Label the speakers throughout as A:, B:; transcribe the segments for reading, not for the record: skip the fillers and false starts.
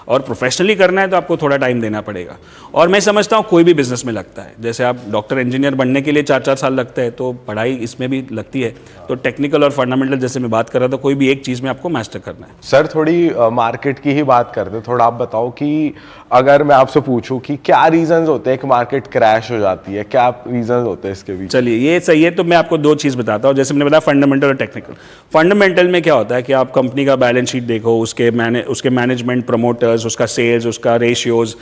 A: और प्रोफेशनली करना है तो आपको थोड़ा टाइम देना पड़ेगा। और मैं समझता हूँ कोई भी बिजनेस में लगता है, जैसे आप डॉक्टर इंजीनियर बनने के लिए 4-4 साल लगता है, तो पढ़ाई इसमें भी लगती है। तो टेक्निकल और फंडामेंटल जैसे मैं बात कर रहा था, कोई भी एक चीज़ में आपको मास्टर करना है।
B: सर थोड़ी मार्केट की ही बात करते हैं, थोड़ा आप बताओ कि अगर मैं आपसे पूछूं कि क्या रीजंस होते हैं कि मार्केट क्रैश हो जाती है, क्या रीजंस होते हैं इसके बीच?
A: चलिए ये सही है, तो मैं आपको 2 चीज़ बताता हूँ। जैसे मैंने बताया फंडामेंटल और टेक्निकल। फंडामेंटल में क्या होता है कि आप कंपनी का बैलेंस शीट देखो, उसके मैनेजमेंट, प्रमोटर्स, उसका सेल्स, उसका रेशियोज,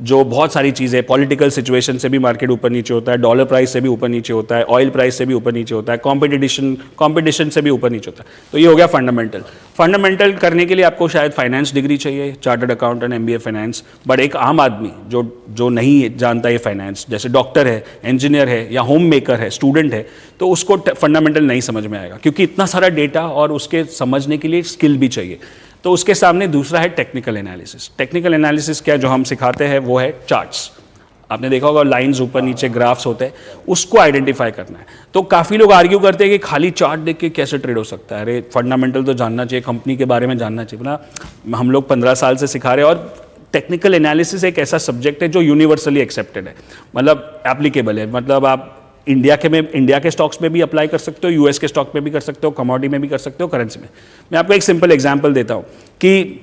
A: जो बहुत सारी चीज़ें, पॉलिटिकल सिचुएशन से भी मार्केट ऊपर नीचे होता है, डॉलर प्राइस से भी ऊपर नीचे होता है, ऑयल प्राइस से भी ऊपर नीचे होता है, कंपटीशन से भी ऊपर नीचे होता है। तो ये हो गया फंडामेंटल। फंडामेंटल करने के लिए आपको शायद फाइनेंस डिग्री चाहिए, chartered accountant, MBA finance. But एक आम आदमी जो नहीं जानता ये फाइनेंस, जैसे डॉक्टर है, इंजीनियर है या होम मेकर है, स्टूडेंट है, तो उसको फंडामेंटल नहीं समझ में आएगा, क्योंकि इतना सारा डेटा और उसके समझने के लिए स्किल भी चाहिए। तो उसके सामने दूसरा है टेक्निकल एनालिसिस। टेक्निकल एनालिसिस क्या जो हम सिखाते हैं वो है चार्ट्स। आपने देखा होगा लाइंस ऊपर नीचे ग्राफ्स होते हैं, उसको आइडेंटिफाई करना है। तो काफ़ी लोग आर्ग्यू करते हैं कि खाली चार्ट देख के कैसे ट्रेड हो सकता है, अरे फंडामेंटल तो जानना चाहिए, कंपनी के बारे में जानना चाहिए ना। हम लोग 15 साल से सिखा रहे हैं, और टेक्निकल एनालिसिस एक ऐसा सब्जेक्ट है जो यूनिवर्सली एक्सेप्टेड है, मतलब एप्लीकेबल है। मतलब आप इंडिया के स्टॉक्स में भी अप्लाई कर सकते हो, US के स्टॉक में भी कर सकते हो, कमोडिटी में भी कर सकते हो, करेंसी में। मैं आपको एक सिंपल एग्जांपल देता हूँ कि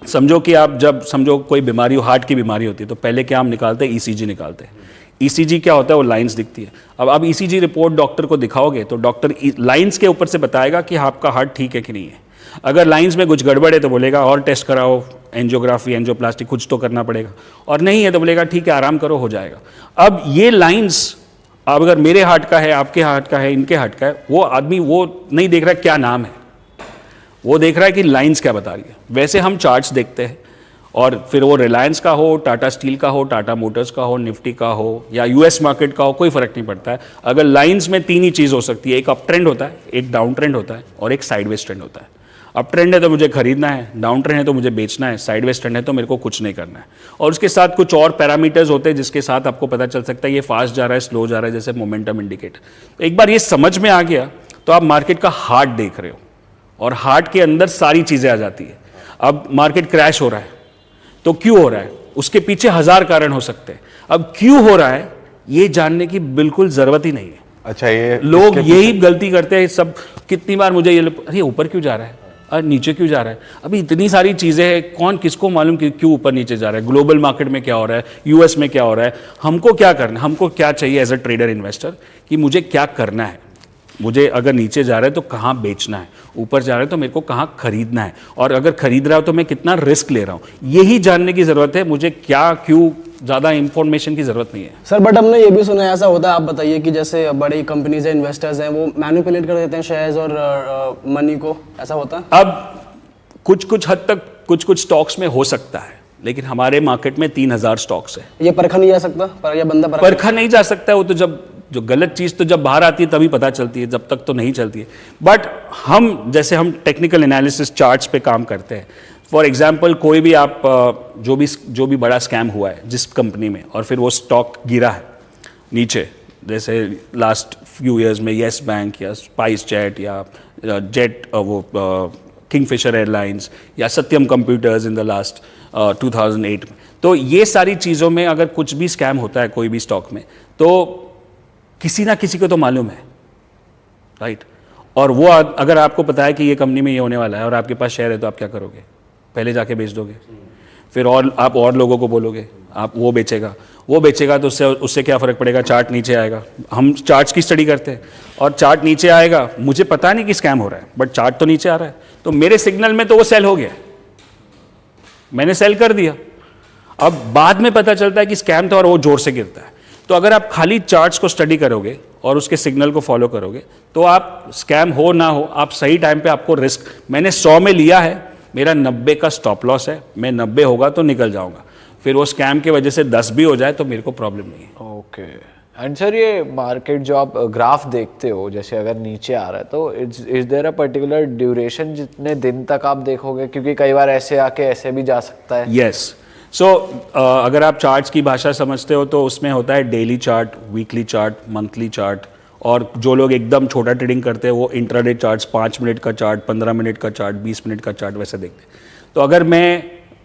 A: समझो कि आप जब कोई बीमारी हो, हार्ट की बीमारी होती है, तो पहले क्या हम निकालते हैं, ECG निकालते हैं। ECG क्या होता है, वो लाइंस दिखती है। अब आप ECG रिपोर्ट डॉक्टर को दिखाओगे तो डॉक्टर लाइंस के ऊपर से बताएगा कि आपका हार्ट ठीक है कि नहीं है। अगर लाइंस में कुछ गड़बड़ है तो बोलेगा और टेस्ट कराओ, एंजियोग्राफी, एंजियोप्लास्टी, कुछ तो करना पड़ेगा। और नहीं है तो बोलेगा ठीक है, आराम करो, हो जाएगा। अब ये लाइंस, अब अगर मेरे हार्ट का है, आपके हार्ट का है, इनके हार्ट का है, वो आदमी वो नहीं देख रहा क्या नाम है, वो देख रहा है कि लाइंस क्या बता रही है। वैसे हम चार्ट्स देखते हैं, और फिर वो रिलायंस का हो, टाटा स्टील का हो, टाटा मोटर्स का हो, निफ्टी का हो या US मार्केट का हो, कोई फर्क नहीं पड़ता है। अगर लाइंस में 3 ही चीज़ हो सकती है, एक अप ट्रेंड होता है, एक डाउन ट्रेंड होता है, और एक साइडवेज ट्रेंड होता है। अप ट्रेंड है तो मुझे खरीदना है, डाउन ट्रेंड है तो मुझे बेचना है, साइडवेज ट्रेंड है तो मेरे को कुछ नहीं करना है। और उसके साथ कुछ और पैरामीटर्स होते हैं जिसके साथ आपको पता चल सकता है ये फास्ट जा रहा है, स्लो जा रहा है, जैसे मोमेंटम इंडिकेटर। एक बार ये समझ में आ गया तो आप मार्केट का हार्ट देख रहे हो, और हार्ट के अंदर सारी चीज़ें आ जाती है। अब मार्केट क्रैश हो रहा है तो क्यों हो रहा है, उसके पीछे 1000 कारण हो सकते हैं। अब क्यों हो रहा है ये जानने की बिल्कुल ज़रूरत ही नहीं है।
B: अच्छा, ये
A: लोग यही गलती करते हैं सब। कितनी बार मुझे ये, अरे ऊपर क्यों जा रहा है, अरे नीचे क्यों जा रहा है, अभी इतनी सारी चीज़ें हैं, कौन किसको मालूम कि क्यों ऊपर नीचे जा रहा है, ग्लोबल मार्केट में क्या हो रहा है, US में क्या हो रहा है, हमको क्या करना है, हमको क्या चाहिए एज अ ट्रेडर इन्वेस्टर, कि मुझे क्या करना है, मुझे अगर नीचे जा रहा है तो कहाँ बेचना है, ऊपर जा रहा है तो मेरे को कहाँ खरीदना है, और अगर खरीद रहा हो तो मैं कितना रिस्क ले रहा हूँ, यही जानने की ज़रूरत है। मुझे क्या क्यों ज़्यादा इंफॉर्मेशन की ज़रूरत नहीं है।
C: सर बट हमने ये भी सुना है, ऐसा होता है, आप बताइए, कि जैसे बड़ी कंपनीज हैं, इन्वेस्टर्स हैं, वो मैनिपुलेट कर देते हैं शेयर्स और मनी को, ऐसा होता है?
A: अब कुछ हद तक कुछ स्टॉक्स में हो सकता है, लेकिन हमारे मार्केट में 3000 स्टॉक्स है।
C: ये परखा नहीं जा सकता, पर ये बंदा
A: परखा नहीं जा सकता है, वो तो जो गलत चीज़ तो जब बाहर आती है तभी पता चलती है, जब तक तो नहीं चलती है। बट जैसे हम टेक्निकल एनालिसिस चार्ट्स पे काम करते हैं। फॉर एग्जांपल कोई भी आप जो भी बड़ा स्कैम हुआ है जिस कंपनी में, और फिर वो स्टॉक गिरा है नीचे, जैसे लास्ट फ्यू ईयर्स में येस बैंक या स्पाइस जेट या किंगफिशर एयरलाइंस या सत्यम कंप्यूटर्स इन द लास्ट 2008 में, तो ये सारी चीज़ों में अगर कुछ भी स्कैम होता है कोई भी स्टॉक में, तो किसी ना किसी को तो मालूम है, राइट? और वो अगर आपको पता है कि ये कंपनी में ये होने वाला है और आपके पास शेयर है, तो आप क्या करोगे? पहले जाके बेच दोगे, फिर आप और लोगों को बोलोगे, आप वो बेचेगा तो उससे क्या फ़र्क पड़ेगा? चार्ट नीचे आएगा। हम चार्ट्स की स्टडी करते हैं, और चार्ट नीचे आएगा, मुझे पता नहीं कि स्कैम हो रहा है, बट चार्ट तो नीचे आ रहा है, तो मेरे सिग्नल में तो वो सेल हो गया, मैंने सेल कर दिया। अब बाद में पता चलता है कि स्कैम था और वो जोर से गिरता है। तो अगर आप खाली चार्ट्स को स्टडी करोगे और उसके सिग्नल को फॉलो करोगे, तो आप स्कैम हो ना हो, आप सही टाइम पे आपको रिस्क, मैंने 100 में लिया है, मेरा 90 का स्टॉप लॉस है, मैं 90 होगा तो निकल जाऊंगा, फिर वो स्कैम की वजह से 10 भी हो जाए तो मेरे को प्रॉब्लम नहीं है।
D: ओके। एंड सर, ये मार्केट जो आप ग्राफ देखते हो, जैसे अगर नीचे आ रहा है तो is there a particular duration जितने दिन तक आप देखोगे? क्योंकि कई बार ऐसे आके ऐसे भी जा सकता है।
A: यस। सो अगर आप चार्ट्स की भाषा समझते हो तो उसमें होता है daily chart, weekly chart, monthly chart, और जो लोग एकदम छोटा ट्रेडिंग करते हैं वो इंट्राडे चार्ट्स, 5 मिनट का चार्ट, 15 मिनट का चार्ट, 20 मिनट का चार्ट वैसे देखते हैं। तो अगर मैं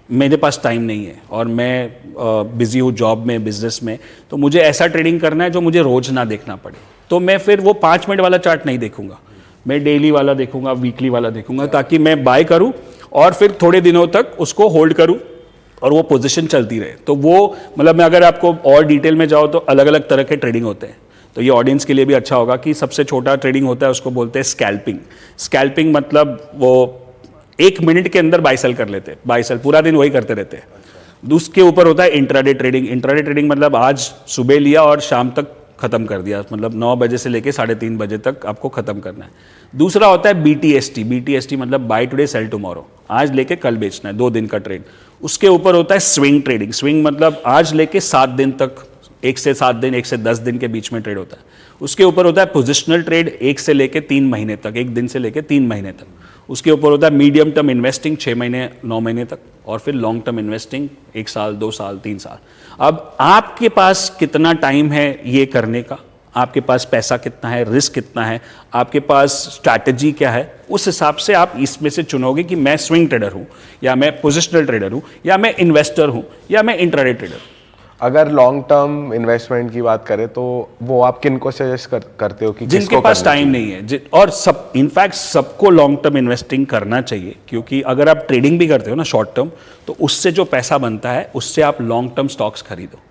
A: मेरे पास टाइम नहीं है और मैं बिज़ी हूँ जॉब में, बिजनेस में, तो मुझे ऐसा ट्रेडिंग करना है जो मुझे रोज़ ना देखना पड़े, तो मैं फिर वो 5 मिनट वाला चार्ट नहीं देखूंगा, मैं डेली वाला देखूंगा, वीकली वाला देखूंगा, ताकि मैं बाय करूं और फिर थोड़े दिनों तक उसको होल्ड करूं और वो पोजीशन चलती रहे। तो वो मतलब मैं अगर आपको और डिटेल में जाओ तो अलग अलग तरह के ट्रेडिंग होते हैं, तो ये ऑडियंस के लिए भी अच्छा होगा कि सबसे छोटा ट्रेडिंग होता है उसको बोलते हैं स्कैल्पिंग। स्कैल्पिंग मतलब वो 1 मिनट के अंदर बाय सेल कर लेते हैं, बाय सेल पूरा दिन वही करते रहते हैं। उसके ऊपर होता है इंट्राडे ट्रेडिंग। इंट्राडे ट्रेडिंग मतलब आज सुबह लिया और शाम तक खत्म कर दिया, मतलब 9 बजे से लेके 3:30 बजे तक आपको खत्म करना है। दूसरा होता है BTST। BTST मतलब बाय टुडे सेल टुमारो, आज लेके कल बेचना है, 2 दिन का ट्रेड। उसके ऊपर होता है स्विंग ट्रेडिंग। स्विंग मतलब आज लेके 7 दिन तक, 1 से 7 दिन, 1 से 10 दिन के बीच में ट्रेड होता है। उसके ऊपर होता है पोजिशनल ट्रेड 1 से लेके 3 महीने तक, 1 दिन से लेके 3 महीने तक। उसके ऊपर होता है मीडियम टर्म इन्वेस्टिंग 6 महीने 9 महीने तक, और फिर लॉन्ग टर्म इन्वेस्टिंग 1 साल 2 साल 3 साल। अब आपके पास कितना टाइम है ये करने का, आपके पास पैसा कितना है, रिस्क कितना है, आपके पास स्ट्रैटेजी क्या है, उस हिसाब से आप इसमें से चुनोगे कि मैं स्विंग ट्रेडर हूं, या मैं पोजिशनल ट्रेडर हूं, या मैं इन्वेस्टर हूं, या मैं इंट्राडे ट्रेडर हूं।
B: अगर लॉन्ग टर्म इन्वेस्टमेंट की बात करें तो वो आप किन को सजेस्ट करते हो कि
A: जिनके
B: किसको
A: पास
B: करना
A: टाइम नहीं है, और सब इनफैक्ट सबको लॉन्ग टर्म इन्वेस्टिंग करना चाहिए, क्योंकि अगर आप ट्रेडिंग भी करते हो ना शॉर्ट टर्म, तो उससे जो पैसा बनता है उससे आप लॉन्ग टर्म स्टॉक्स खरीदो।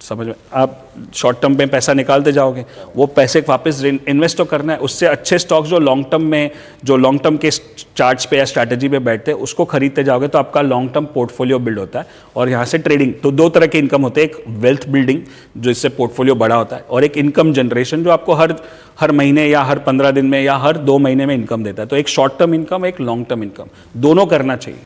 A: समझ में, आप शॉर्ट टर्म में पैसा निकालते जाओगे, वो पैसे वापस इन्वेस्ट तो करना है, उससे अच्छे स्टॉक्स जो लॉन्ग टर्म में, जो लॉन्ग टर्म के चार्ट्स पे या स्ट्रैटेजी पे बैठते हैं, उसको खरीदते जाओगे तो आपका लॉन्ग टर्म पोर्टफोलियो बिल्ड होता है। और यहाँ से ट्रेडिंग, तो 2 तरह के इनकम होते हैं, एक वेल्थ बिल्डिंग जो इससे पोर्टफोलियो बड़ा होता है, और एक इनकम जनरेशन जो आपको हर महीने या हर 15 दिन में या हर 2 महीने में इनकम देता है। तो एक शॉर्ट टर्म इनकम, एक लॉन्ग टर्म इनकम, दोनों करना चाहिए।